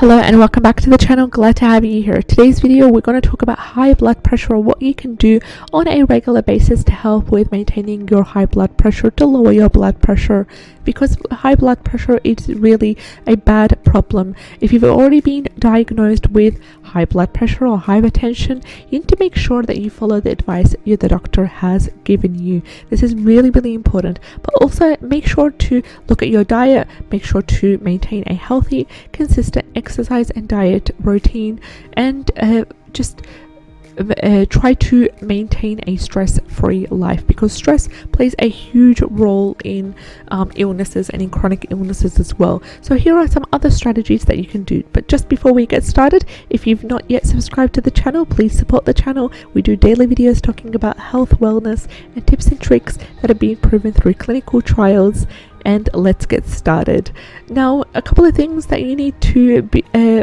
Hello and welcome back to the channel. Glad to have you here. Today's video we're going to talk about high blood pressure, what you can do on a regular basis to help with maintaining your high blood pressure, to lower your blood pressure, because high blood pressure is really a bad problem. If you've already been diagnosed with high blood pressure or hypertension, you need to make sure that you follow the advice the doctor has given you. This is really important. But also make sure to look at your diet, make sure to maintain a healthy, consistent exercise and diet routine, and just try to maintain a stress-free life, because stress plays a huge role in illnesses and in chronic illnesses as well. So here are some other strategies that you can do. But just before we get started, if you've not yet subscribed to the channel, please support the channel. We do daily videos talking about health, wellness, and tips and tricks that have been proven through clinical trials. And let's get started. Now, a couple of things that you need to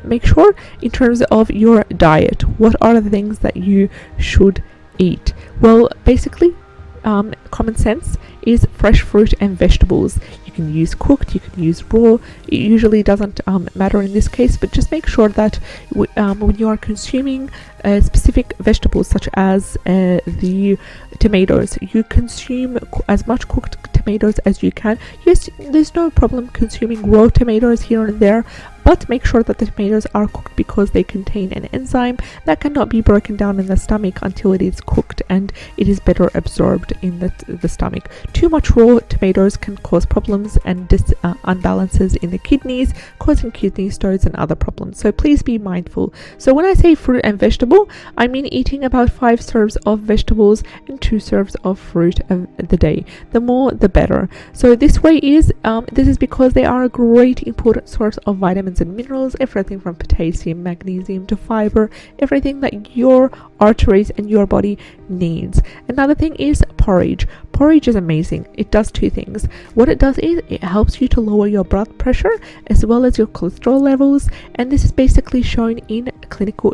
make sure in terms of your diet. What are the things that you should eat? Well, basically, common sense is fresh fruit and vegetables. You can use cooked, you can use raw. It usually doesn't matter in this case, but just make sure that when you are consuming specific vegetables such as the tomatoes, you consume as much cooked tomatoes as you can. Yes, there's no problem consuming raw tomatoes here and there, but make sure that the tomatoes are cooked, because they contain an enzyme that cannot be broken down in the stomach until it is cooked and it is better absorbed in the stomach. Too much raw tomatoes can cause problems and unbalances in the kidneys, causing kidney stones and other problems. So please be mindful. So when I say fruit and vegetable, I mean eating about 5 serves of vegetables and 2 serves of fruit of the day. The more the better. So this way is this is because they are a great important source of vitamins and minerals, everything from potassium, magnesium to fiber, everything that your arteries and your body needs. Another thing is porridge. Porridge is amazing. It does 2 things. What it does is it helps you to lower your blood pressure as well as your cholesterol levels, and this is basically shown in clinical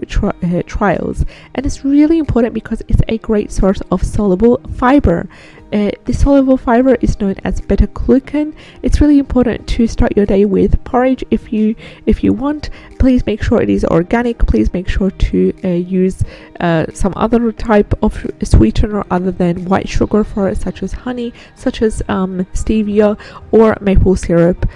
trials. And it's really important because it's a great source of soluble fiber. This soluble fiber is known as beta-glucan. It's really important to start your day with porridge. If you want, please make sure it is organic. Please make sure to use some other type of sweetener other than white sugar for it, such as honey, such as stevia or maple syrup.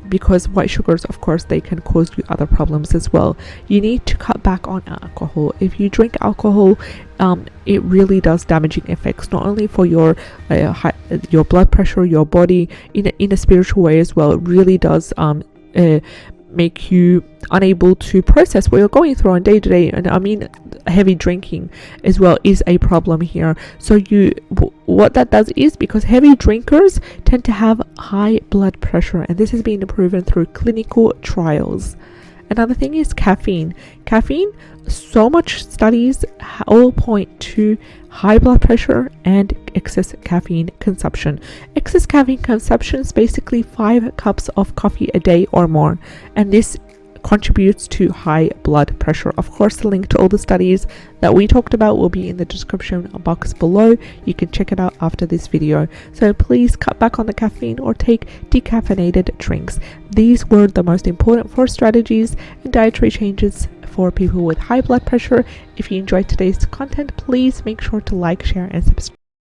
Because white sugars, of course, they can cause you other problems as well. You need to cut back on alcohol. If you drink alcohol, it really does damaging effects, not only for your blood pressure, your body, in a spiritual way as well. It really does make you unable to process what you're going through on day to day. And I mean, heavy drinking as well is a problem here. So what that does is, because heavy drinkers tend to have high blood pressure, and this has been proven through clinical trials. Another thing is caffeine. So much studies all point to high blood pressure and excess caffeine consumption. Excess caffeine consumption is basically 5 cups of coffee a day or more, and this contributes to high blood pressure. Of course, the link to all the studies that we talked about will be in the description box below. You can check it out after this video. So please cut back on the caffeine or take decaffeinated drinks. These were the most important 4 strategies and dietary changes for people with high blood pressure. If you enjoyed today's content, please make sure to like, share, and subscribe.